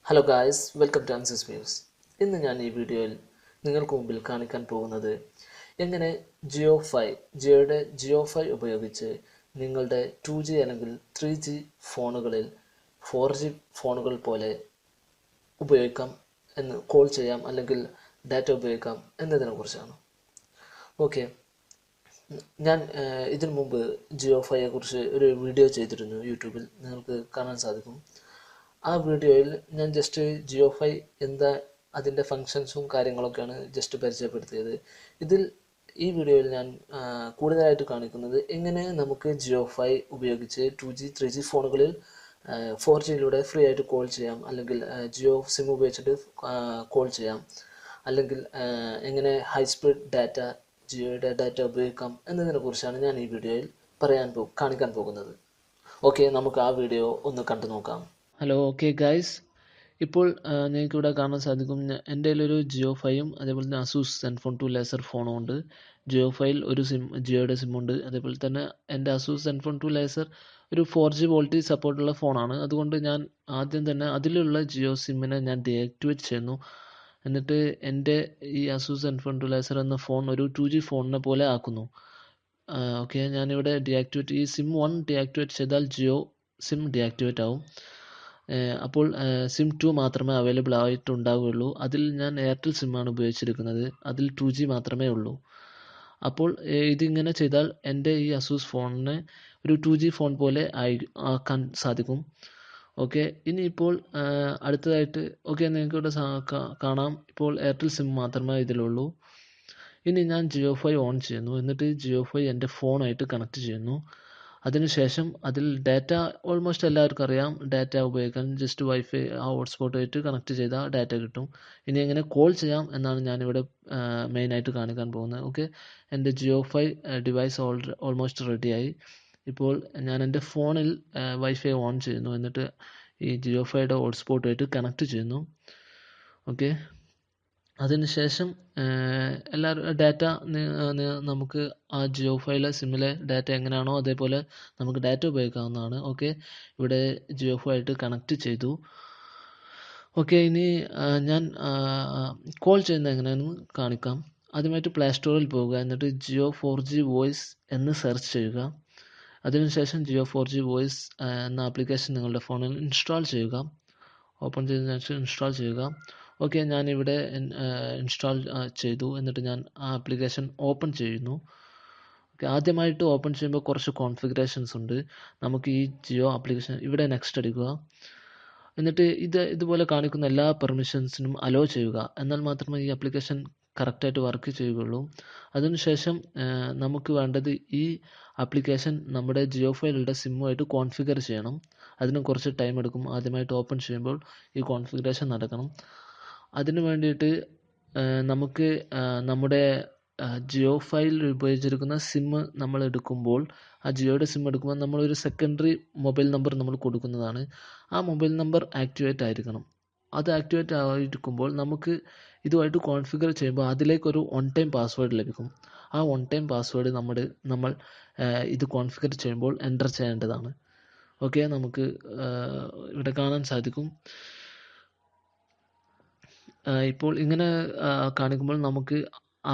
Hello guys, welcome to അൻസിസ് views. ഇന്ന് ഞാൻ ഈ വീഡിയോയിൽ നിങ്ങൾക്ക് മുമ്പിൽ കാണിക്കാൻ പോകുന്നത് എങ്ങനെ ജിയോ ഫൈ ഉപയോഗിച്ച് നിങ്ങളുടെ 2G അല്ലെങ്കിൽ 3G ഫോണുകളിൽ 4G ഫോണുകൾ പോലെ ഉപയോഗിക്കാം എന്ന് കോൾ ചെയ്യാം അല്ലെങ്കിൽ ഡാറ്റ ഉപയോഗിക്കാം എന്നതിനെ കുറിച്ചാണ്. ഓക്കെ, ഞാൻ ഇതിനു മുമ്പ് ജിയോ ഫൈയെ കുറിച്ച് ഒരു വീഡിയോ ചെയ്തിരുന്നു. യൂട്യൂബിൽ നിങ്ങൾക്ക് കാണാൻ സാധിക്കും. ആ വീഡിയോയിൽ ഞാൻ ജസ്റ്റ് ജിയോ ഫൈ എന്താ അതിൻ്റെ ഫങ്ഷൻസും കാര്യങ്ങളൊക്കെയാണ് ജസ്റ്റ് പരിചയപ്പെടുത്തിയത്. ഈ വീഡിയോയിൽ ഞാൻ കൂടുതലായിട്ട് കാണിക്കുന്നത് എങ്ങനെ നമുക്ക് ജിയോ ഫൈ ഉപയോഗിച്ച് 2G 3G ഫോണുകളിൽ 4Gയിലൂടെ ഫ്രീ ആയിട്ട് കോൾ ചെയ്യാം, അല്ലെങ്കിൽ ജിയോ സിം ഉപയോഗിച്ചിട്ട് കോൾ ചെയ്യാം, അല്ലെങ്കിൽ എങ്ങനെ ഹൈ സ്പീഡ് ഡാറ്റ ജിയോയുടെ ഡാറ്റ ഉപയോഗിക്കാം എന്നതിനെ കുറിച്ചാണ് ഞാൻ ഈ വീഡിയോയിൽ കാണിക്കാൻ പോകുന്നത്. ഓക്കെ, നമുക്ക് ആ വീഡിയോ ഒന്ന് കണ്ടു നോക്കാം. ഹലോ, ഓക്കെ ഗൈസ്, ഇപ്പോൾ നിങ്ങൾക്ക് ഇവിടെ കാണാൻ സാധിക്കും എൻ്റെ കയ്യിലൊരു ജിയോ5യും അതേപോലെ തന്നെ അസൂസ് സെൻഫോൺ 2 ലേസർ ഫോണും ഉണ്ട്. ജിയോ5യിൽ ഒരു ജിയോയുടെ സിമ്മുണ്ട്. അതേപോലെ തന്നെ എൻ്റെ അസൂസ് സെൻഫോൺ 2 ലേസർ ഒരു 4G വോൾട്ടേജ് സപ്പോർട്ടുള്ള ഫോണാണ്. അതുകൊണ്ട് ഞാൻ ആദ്യം തന്നെ അതിലുള്ള ജിയോ സിമ്മിനെ ഞാൻ ഡീആക്ടിവേറ്റ് ചെയ്യുന്നു. എന്നിട്ട് എൻ്റെ ഈ അസൂസ് സെൻഫോൺ 2 ലേസർ എന്ന ഫോൺ ഒരു 2G ഫോണിനെ പോലെ ആക്കുന്നു. ഓക്കെ, ഞാനിവിടെ ഈ സിം 1 ഡീആക്ടിവേറ്റ് ചെയ്താൽ ജിയോ സിം ഡീആക്ടിവേറ്റ് ആവും. അപ്പോൾ സിം 2 മാത്രമേ അവൈലബിൾ ആയിട്ടുണ്ടാവുകയുള്ളൂ. അതിൽ ഞാൻ എയർടെൽ സിമ്മാണ് ഉപയോഗിച്ചിരിക്കുന്നത്. അതിൽ 2G മാത്രമേ ഉള്ളൂ. അപ്പോൾ ഇതിങ്ങനെ ചെയ്താൽ എൻ്റെ ഈ അസൂസ് ഫോണിനെ ഒരു 2G ഫോൺ പോലെ ആക്കാൻ സാധിക്കും. ഓക്കെ, ഇനിയിപ്പോൾ അടുത്തതായിട്ട് നിങ്ങൾക്ക് ഇവിടെ കാണാം, ഇപ്പോൾ എയർടെൽ സിം മാത്രമേ ഇതിലുള്ളൂ. ഇനി ഞാൻ ജിയോ5 ഓൺ ചെയ്യുന്നു. എന്നിട്ട് ജിയോ5 എൻ്റെ ഫോണായിട്ട് കണക്ട് ചെയ്യുന്നു. അതിനുശേഷം അതിൽ ഡാറ്റ ഓൾമോസ്റ്റ് എല്ലാവർക്കും അറിയാം. ഡാറ്റ ഉപയോഗിക്കാൻ ജസ്റ്റ് വൈഫൈ ഹോട്ട്സ്പോട്ടായിട്ട് കണക്ട് ചെയ്താൽ ഡാറ്റ കിട്ടും. ഇനി എങ്ങനെ കോൾ ചെയ്യാം എന്നാണ് ഞാനിവിടെ മെയിനായിട്ട് കാണിക്കാൻ പോകുന്നത്. ഓക്കെ, എൻ്റെ ജിയോ5 ഡിവൈസ് ഓൾമോസ്റ്റ് റെഡിയായി. ഇപ്പോൾ ഞാൻ എൻ്റെ ഫോണിൽ വൈഫൈ ഓൺ ചെയ്യുന്നു. എന്നിട്ട് ഈ ജിയോ5യുടെ ഹോട്ട്സ്പോട്ടായിട്ട് കണക്ട് ചെയ്യുന്നു. ഓക്കെ, അതിനുശേഷം ഡാറ്റ നമുക്ക് ആ ജിയോ5യിലെ സിമ്മിലെ ഡാറ്റ എങ്ങനെയാണോ അതേപോലെ നമുക്ക് ഡാറ്റ ഉപയോഗിക്കാവുന്നതാണ്. ഓക്കെ, ഇവിടെ ജിയോ5 ആയിട്ട് കണക്ട് ചെയ്തു. ഓക്കെ, ഇനി ഞാൻ കോൾ ചെയ്യുന്നത് എങ്ങനെയാണെന്ന് കാണിക്കാം. ആദ്യമായിട്ട് പ്ലേ സ്റ്റോറിൽ പോവുക. എന്നിട്ട് ജിയോ 4G വോയിസ് എന്ന് സെർച്ച് ചെയ്യുക. അതിനുശേഷം ജിയോ 4G വോയിസ് എന്ന ആപ്ലിക്കേഷൻ നിങ്ങളുടെ ഫോണിൽ ഇൻസ്റ്റാൾ ചെയ്യുക. ഓപ്പൺ ചെയ്തതിനു ശേഷം ഇൻസ്റ്റാൾ ചെയ്യുക. ഓക്കെ, ഞാനിവിടെ ഇൻസ്റ്റാൾ ചെയ്തു. എന്നിട്ട് ഞാൻ ആ ആപ്ലിക്കേഷൻ ഓപ്പൺ ചെയ്യുന്നു. ഓക്കെ, ആദ്യമായിട്ട് ഓപ്പൺ ചെയ്യുമ്പോൾ കുറച്ച് കോൺഫിഗറേഷൻസ് ഉണ്ട്. നമുക്ക് ഈ ജിയോ ആപ്ലിക്കേഷൻ ഇവിടെ നെക്സ്റ്റ് അടിക്കുക. എന്നിട്ട് ഇതുപോലെ കാണിക്കുന്ന എല്ലാ പെർമിഷൻസിനും അലോ ചെയ്യുക. എന്നാൽ മാത്രമേ ഈ ആപ്ലിക്കേഷൻ കറക്റ്റായിട്ട് വർക്ക് ചെയ്യുകയുള്ളൂ. അതിനുശേഷം നമുക്ക് വേണ്ടത് ഈ ആപ്ലിക്കേഷൻ നമ്മുടെ ജിയോ5യിലുള്ള സിമ്മുമായിട്ട് കോൺഫിഗർ ചെയ്യണം. അതിന് കുറച്ച് ടൈം എടുക്കും. ആദ്യമായിട്ട് ഓപ്പൺ ചെയ്യുമ്പോൾ ഈ കോൺഫിഗറേഷൻ നടക്കണം. അതിന് വേണ്ടിയിട്ട് നമുക്ക് നമ്മുടെ ജിയോ5യിൽ ഉപയോഗിച്ചിരിക്കുന്ന സിം നമ്മൾ എടുക്കുമ്പോൾ, ആ ജിയോയുടെ സിം എടുക്കുമ്പോൾ നമ്മളൊരു സെക്കൻഡറി മൊബൈൽ നമ്പർ നമ്മൾ കൊടുക്കുന്നതാണ്. ആ മൊബൈൽ നമ്പർ ആക്ടിവേറ്റ് ആയിരിക്കണം. അത് ആക്ടിവേറ്റ് ആയിരിക്കുമ്പോൾ നമുക്ക് ഇതുമായിട്ട് കോൺഫിഗർ ചെയ്യുമ്പോൾ അതിലേക്കൊരു വൺ ടൈം പാസ്വേഡ് ലഭിക്കും. ആ വൺ ടൈം പാസ്വേഡ് നമ്മൾ ഇത് കോൺഫിഗർ ചെയ്യുമ്പോൾ എൻ്റർ ചെയ്യേണ്ടതാണ്. ഓക്കെ, നമുക്ക് ഇവിടെ കാണാൻ സാധിക്കും. ഇപ്പോൾ ഇങ്ങനെ കാണിക്കുമ്പോൾ നമുക്ക്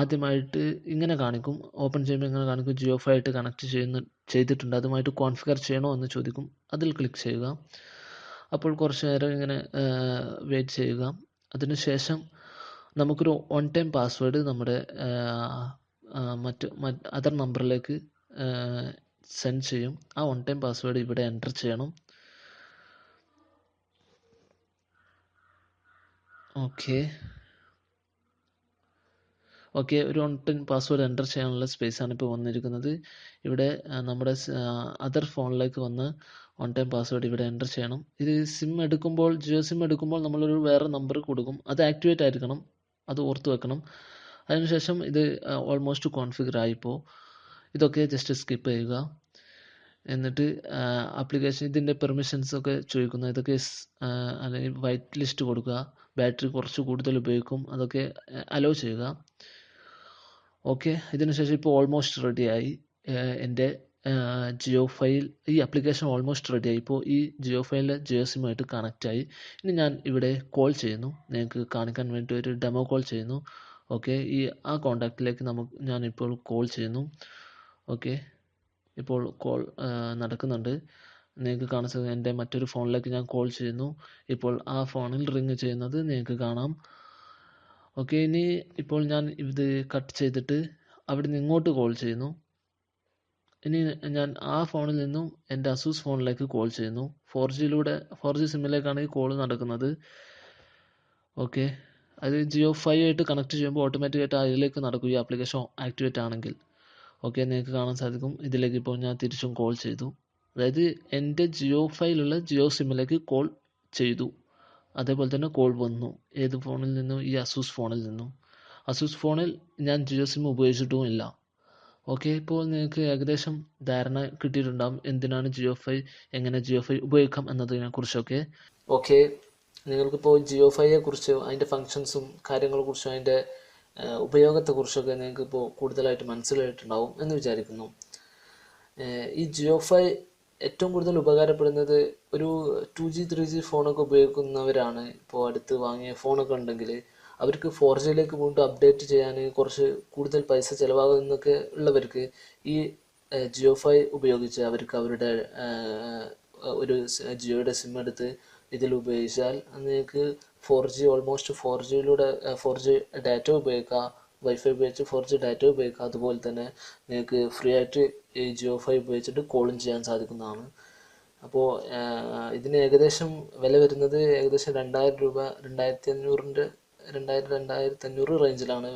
ആദ്യമായിട്ട് ഇങ്ങനെ കാണിക്കും. ഓപ്പൺ ചെയ്യുമ്പോൾ ഇങ്ങനെ കാണിക്കും, ജിയോ5 ആയിട്ട് കണക്ട് ചെയ്തിട്ടുണ്ട്, അതുമായിട്ട് കോൺഫിഗർ ചെയ്യണോ എന്ന് ചോദിക്കും. അതിൽ ക്ലിക്ക് ചെയ്യുക. അപ്പോൾ കുറച്ച് നേരം ഇങ്ങനെ വെയിറ്റ് ചെയ്യുക. അതിനുശേഷം നമുക്കൊരു വൺ ടൈം പാസ്വേഡ് നമ്മുടെ അതർ നമ്പറിലേക്ക് സെൻഡ് ചെയ്യും. ആ വൺ ടൈം പാസ്വേഡ് ഇവിടെ എൻ്റർ ചെയ്യണം. ഓക്കെ, ഒരു വൺ ടൈം പാസ്വേഡ് എൻ്റർ ചെയ്യാനുള്ള സ്പേസാണ് ഇപ്പോൾ വന്നിരിക്കുന്നത്. ഇവിടെ നമ്മുടെ അതർ ഫോണിലേക്ക് വന്ന് വൺ ടൈം പാസ്വേഡ് ഇവിടെ എൻ്റർ ചെയ്യണം. ഇത് ജിയോ സിം എടുക്കുമ്പോൾ നമ്മളൊരു വേറെ നമ്പർ കൊടുക്കും. അത് ആക്ടിവേറ്റ് ആയിരിക്കണം, അത് ഓർത്ത് വെക്കണം. അതിനുശേഷം ഇത് ഓൾമോസ്റ്റ് കോൺഫിഗർ ആയിപ്പോൾ ഇതൊക്കെ ജസ്റ്റ് സ്കിപ്പ് ചെയ്യുക. എന്നിട്ട് ആപ്ലിക്കേഷൻ ഇതിൻ്റെ പെർമിഷൻസ് ഒക്കെ ചോദിക്കുന്നു. ഇതൊക്കെ അല്ലെങ്കിൽ വൈറ്റ് ലിസ്റ്റ് കൊടുക്കുക. ബാറ്ററി കുറച്ച് കൂടുതൽ ഉപയോഗിക്കും, അതൊക്കെ അലോ ചെയ്യുക. ഓക്കെ, ഇതിനുശേഷം ഇപ്പോൾ ഓൾമോസ്റ്റ് റെഡിയായി എൻ്റെ ജിയോ ഫൈൽ ഈ ആപ്ലിക്കേഷൻ ഓൾമോസ്റ്റ് റെഡിയായി. ഇപ്പോൾ ഈ ജിയോ ഫൈലിലെ ജിയോ സിമ്മായിട്ട് കണക്റ്റായി. ഇനി ഞാൻ ഇവിടെ കോൾ ചെയ്യുന്നു. നിങ്ങൾക്ക് കാണിക്കാൻ വേണ്ടി ഒരു ഡെമോ കോൾ ചെയ്യുന്നു. ഓക്കെ, ആ കോൺടാക്റ്റിലേക്ക് ഞാനിപ്പോൾ കോൾ ചെയ്യുന്നു. ഓക്കെ, ഇപ്പോൾ കോൾ നടക്കുന്നുണ്ട്. നിങ്ങൾക്ക് കാണാൻ സാധിക്കും എൻ്റെ മറ്റൊരു ഫോണിലേക്ക് ഞാൻ കോൾ ചെയ്യുന്നു. ഇപ്പോൾ ആ ഫോണിൽ റിങ് ചെയ്യുന്നത് നിങ്ങൾക്ക് കാണാം. ഓക്കെ, ഇപ്പോൾ ഞാൻ ഇത് കട്ട് ചെയ്തിട്ട് അവിടെ നിന്ന് ഇങ്ങോട്ട് കോൾ ചെയ്യുന്നു. ഇനി ഞാൻ ആ ഫോണിൽ നിന്നും എൻ്റെ അസൂസ് ഫോണിലേക്ക് കോൾ ചെയ്യുന്നു. 4G സിമ്മിലേക്കാണ് ഈ കോൾ നടക്കുന്നത്. ഓക്കെ, അത് ജിയോ 5 ആയിട്ട് കണക്ട് ചെയ്യുമ്പോൾ ഓട്ടോമാറ്റിക്കായിട്ട് അതിലേക്ക് നടക്കും ഈ ആപ്ലിക്കേഷൻ ആക്ടിവേറ്റ് ആണെങ്കിൽ. ഓക്കെ, നിങ്ങൾക്ക് കാണാൻ സാധിക്കും ഇതിലേക്ക് ഇപ്പോൾ ഞാൻ തിരിച്ചും കോൾ ചെയ്തു. അതായത് എൻ്റെ ജിയോ 5ലുള്ള ജിയോ സിമ്മിലേക്ക് കോൾ ചെയ്തു. അതേപോലെ തന്നെ കോൾ വന്നു. ഏത് ഫോണിൽ നിന്നും? ഈ അസൂസ് ഫോണിൽ നിന്നും. അസൂസ് ഫോണിൽ ഞാൻ ജിയോ സിം ഉപയോഗിച്ചിട്ടും ഇല്ല. ഓക്കെ, ഇപ്പോൾ നിങ്ങൾക്ക് ഏകദേശം ധാരണ കിട്ടിയിട്ടുണ്ടാകും എന്തിനാണ് എങ്ങനെ ജിയോ 5 ഉപയോഗിക്കാം എന്നതിനെ കുറിച്ചൊക്കെ. ഓക്കെ, നിങ്ങൾക്കിപ്പോൾ ജിയോ 5യെ കുറിച്ച് അതിൻ്റെ ഫങ്ഷൻസും കാര്യങ്ങളെക്കുറിച്ചും അതിൻ്റെ ഉപയോഗത്തെക്കുറിച്ചൊക്കെ നിങ്ങൾക്കിപ്പോൾ കൂടുതലായിട്ട് മനസ്സിലായിട്ടുണ്ടാവും എന്ന് വിചാരിക്കുന്നു. ഈ ജിയോ 5 ഏറ്റവും കൂടുതൽ ഉപകാരപ്പെടുന്നത് ഒരു 2G 3G ഫോണൊക്കെ ഉപയോഗിക്കുന്നവരാണ്. ഇപ്പോൾ അടുത്ത് വാങ്ങിയ ഫോണൊക്കെ ഉണ്ടെങ്കിൽ അവർക്ക് 4Gയിലേക്ക് വീണ്ടും അപ്ഡേറ്റ് ചെയ്യാൻ കുറച്ച് കൂടുതൽ പൈസ ചിലവാകുന്നൊക്കെ ഉള്ളവർക്ക് ഈ ജിയോ 5 ഉപയോഗിച്ച് അവർക്ക് അവരുടെ ഒരു ജിയോയുടെ സിം എടുത്ത് ഇതിൽ ഉപയോഗിച്ചാൽ നിങ്ങൾക്ക് 4G ഓൾമോസ്റ്റ് 4G ഡാറ്റ ഉപയോഗിക്കാം. വൈഫൈ ഉപയോഗിച്ച് 4G ഡാറ്റ ഉപയോഗിക്കാം. അതുപോലെ തന്നെ നിങ്ങൾക്ക് ഫ്രീ ആയിട്ട് ഈ ജിയോ 5 ഉപയോഗിച്ചിട്ട് കോളും ചെയ്യാൻ സാധിക്കുന്നതാണ്. അപ്പോൾ ഇതിന് ഏകദേശം വില വരുന്നത് ഏകദേശം 2000 രൂപ, 2500 റേഞ്ചിലാണ്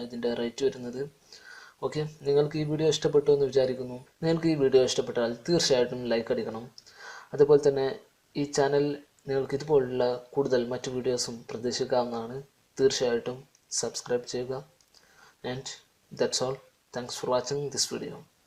ഇതിൻ്റെ റേറ്റ് വരുന്നത്. ഓക്കെ, നിങ്ങൾക്ക് ഈ വീഡിയോ ഇഷ്ടപ്പെട്ടു എന്ന് വിചാരിക്കുന്നു. നിങ്ങൾക്ക് ഈ വീഡിയോ ഇഷ്ടപ്പെട്ടാൽ തീർച്ചയായിട്ടും ലൈക്ക് അടിക്കണം. അതുപോലെ തന്നെ ഈ ചാനൽ നിങ്ങൾക്ക് ഇതുപോലുള്ള കൂടുതൽ മറ്റു വീഡിയോസും പ്രതീക്ഷിക്കാവുന്നതാണ്. തീർച്ചയായിട്ടും സബ്സ്ക്രൈബ് ചെയ്യുക. And that's all. Thanks for watching this video.